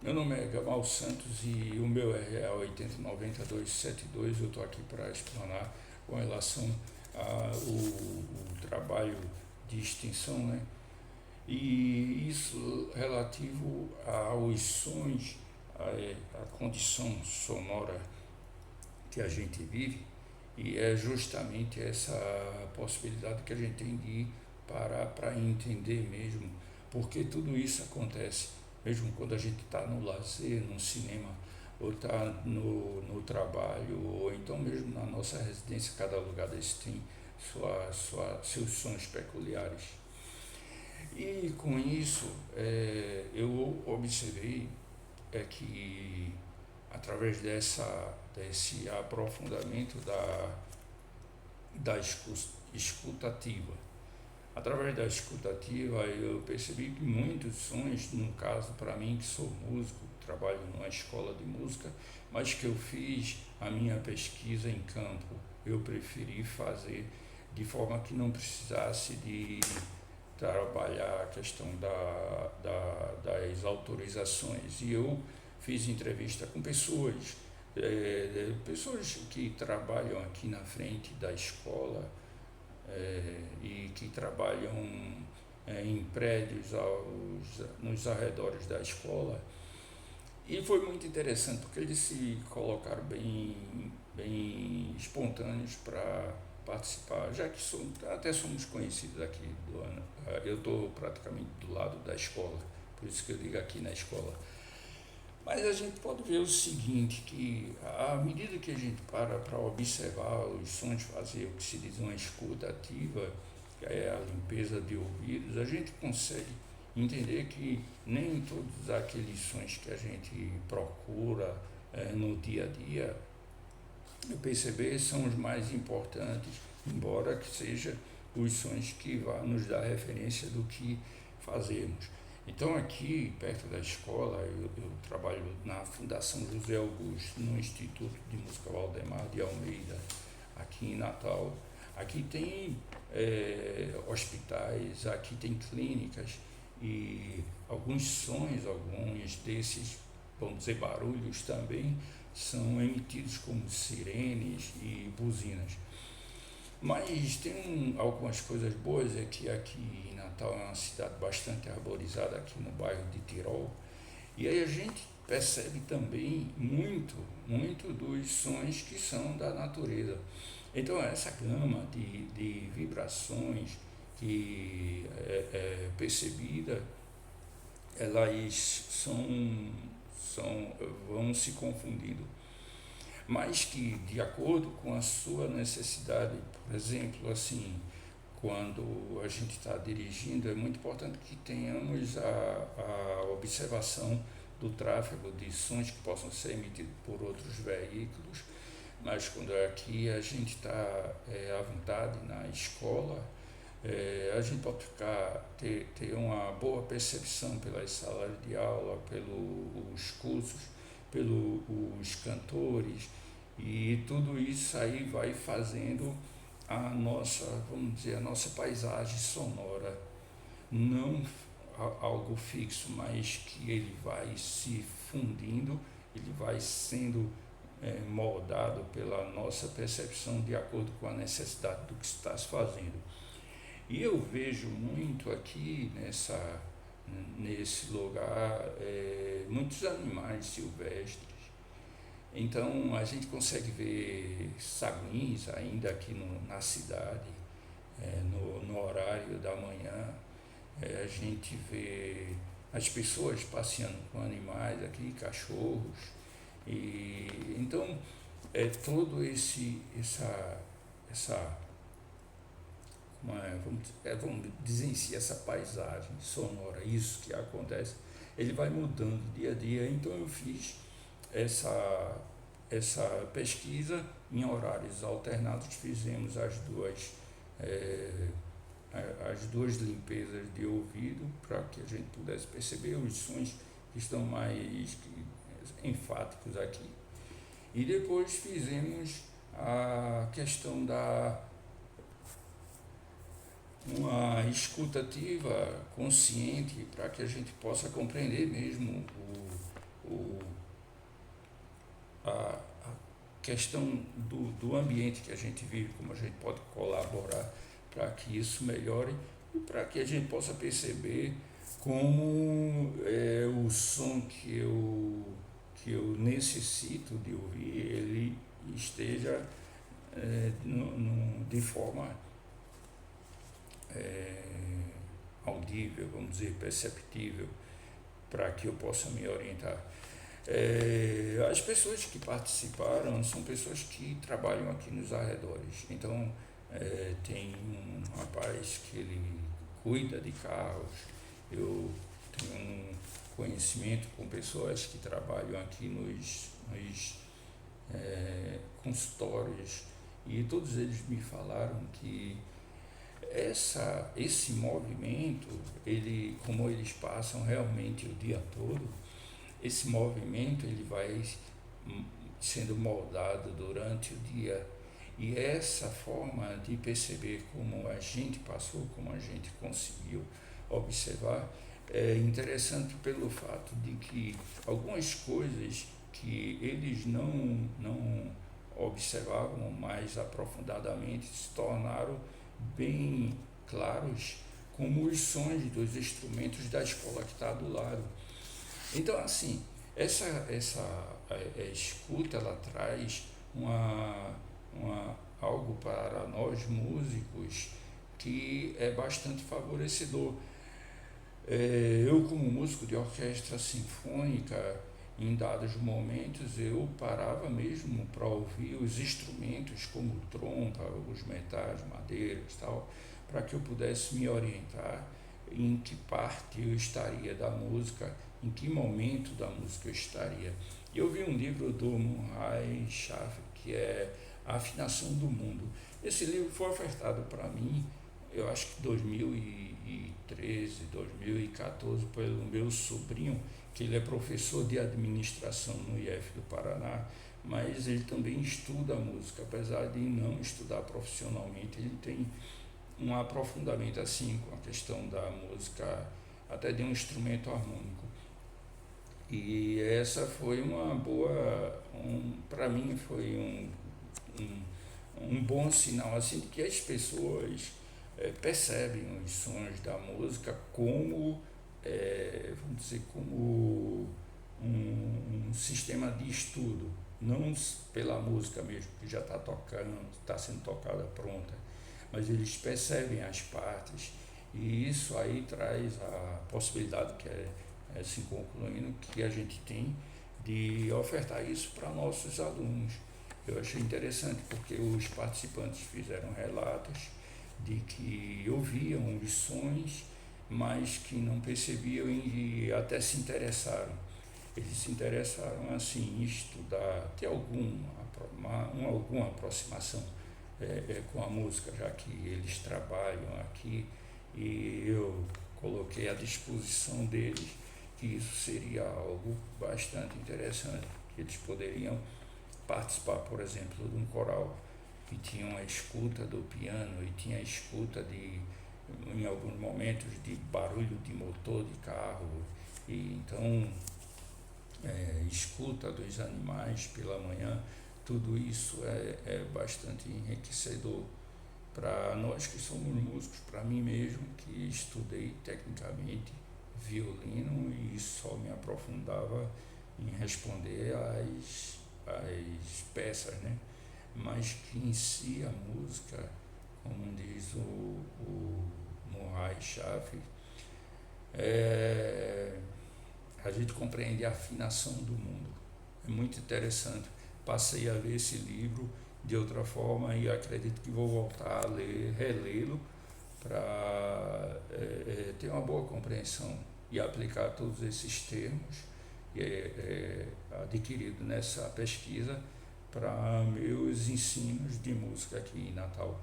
Meu nome é Gamal Santos e o meu R é 8090272. Eu estou aqui para explanar com relação ao trabalho de extensão, né? E isso relativo aos sons, a condição sonora que a gente vive, e é justamente essa possibilidade que a gente tem de ir para entender mesmo porque tudo isso acontece, mesmo quando a gente está no lazer, no cinema, ou está no trabalho, ou então mesmo na nossa residência, cada lugar desse tem seus sons peculiares. E com isso, eu observei que através desse aprofundamento da escutativa, através da escutativa eu percebi que muitos sons, no caso para mim que sou músico, trabalho numa escola de música, mas que eu fiz a minha pesquisa em campo, eu preferi fazer de forma que não precisasse de trabalhar a questão das autorizações. E eu fiz entrevista com pessoas que trabalham aqui na frente da escola, e que trabalham em prédios nos arredores da escola. E foi muito interessante porque eles se colocaram bem espontâneos para participar, já que até somos conhecidos aqui do ano. Eu estou praticamente do lado da escola, por isso que eu digo aqui na escola. Mas a gente pode ver o seguinte, que à medida que a gente para observar os sons, fazer o que se diz uma escuta ativa, que é a limpeza de ouvidos, a gente consegue entender que nem todos aqueles sons que a gente procura no dia a dia, perceber, são os mais importantes, embora que seja os sons que vão nos dar referência do que fazemos. Então aqui, perto da escola, eu trabalho na Fundação José Augusto, no Instituto de Música Valdemar de Almeida, aqui em Natal. Aqui tem hospitais, aqui tem clínicas e alguns sons, alguns desses, vamos dizer, barulhos também, são emitidos como sirenes e buzinas. Mas tem algumas coisas boas, é que aqui em Natal é uma cidade bastante arborizada, aqui no bairro de Tirol, e aí a gente percebe também muito dos sons que são da natureza. Então essa gama de vibrações que é percebida, elas vão se confundindo, mas que de acordo com a sua necessidade, por exemplo, assim, quando a gente está dirigindo, é muito importante que tenhamos a observação do tráfego de sons que possam ser emitidos por outros veículos, mas quando aqui a gente está à vontade na escola, a gente pode ter uma boa percepção pelas salas de aula, pelos cursos, pelos cantores, e tudo isso aí vai fazendo a nossa, vamos dizer, a nossa paisagem sonora, não algo fixo, mas que ele vai se fundindo, ele vai sendo moldado pela nossa percepção de acordo com a necessidade do que está se fazendo. E eu vejo muito aqui nesse lugar muitos animais silvestres. Então a gente consegue ver saguins ainda aqui na cidade, no horário da manhã. A gente vê as pessoas passeando com animais aqui, cachorros. E então todo essa vamos dizer em si, essa paisagem sonora, isso que acontece, ele vai mudando dia a dia. Então eu fiz essa pesquisa em horários alternados, fizemos eh, as duas limpezas de ouvido para que a gente pudesse perceber os sons que estão mais enfáticos aqui. E depois fizemos a questão da uma escutativa consciente para que a gente possa compreender mesmo o, a questão do ambiente que a gente vive, como a gente pode colaborar para que isso melhore e para que a gente possa perceber como o som que eu necessito de ouvir, ele esteja de forma é, audível, vamos dizer, perceptível, para que eu possa me orientar. As pessoas que participaram são pessoas que trabalham aqui nos arredores. Então, tem um rapaz que ele cuida de carros, eu tenho um conhecimento com pessoas que trabalham aqui nos consultórios, e todos eles me falaram que esse movimento, como eles passam realmente o dia todo, esse movimento ele vai sendo moldado durante o dia, e essa forma de perceber como a gente passou, como a gente conseguiu observar, é interessante pelo fato de que algumas coisas que eles não observavam mais aprofundadamente se tornaram bem claros, como os sons dos instrumentos da escola que está do lado. Então, assim, essa escuta, ela traz algo para nós músicos que é bastante favorecedor. Eu, como músico de orquestra sinfônica, em dados momentos eu parava mesmo para ouvir os instrumentos como trompa, os metais, madeiras e tal, para que eu pudesse me orientar em que parte eu estaria da música, em que momento da música eu estaria. Eu vi um livro do Murray Schaff, que é A Afinação do Mundo. Esse livro foi ofertado para mim, eu acho que 2013, 2014, pelo meu sobrinho, que ele é professor de administração no IF do Paraná, mas ele também estuda música, apesar de não estudar profissionalmente, ele tem um aprofundamento assim com a questão da música, até de um instrumento harmônico. E essa foi uma boa, para mim foi um bom sinal assim de que as pessoas percebem os sons da música como, vamos dizer, como um sistema de estudo, não pela música mesmo, que já está tocando, está sendo tocada pronta, mas eles percebem as partes, e isso aí traz a possibilidade, que assim concluindo, que a gente tem de ofertar isso para nossos alunos. Eu achei interessante porque os participantes fizeram relatos de que ouviam os sons, mas que não percebiam e até se interessaram. Eles se interessaram assim em estudar, ter alguma aproximação com a música, já que eles trabalham aqui, e eu coloquei à disposição deles que isso seria algo bastante interessante, que eles poderiam participar, por exemplo, de um coral que tinha uma escuta do piano e tinha escuta em alguns momentos, de barulho de motor de carro, e então escuta dos animais pela manhã. Tudo isso é bastante enriquecedor para nós que somos músicos, para mim mesmo, que estudei tecnicamente violino e só me aprofundava em responder às peças, né? Mas que em si a música, como diz o Murray Schaff, a gente compreende a afinação do mundo. É muito interessante. Passei a ler esse livro de outra forma e acredito que vou voltar a relê-lo para ter uma boa compreensão e aplicar todos esses termos adquiridos nessa pesquisa para meus ensinos de música aqui em Natal.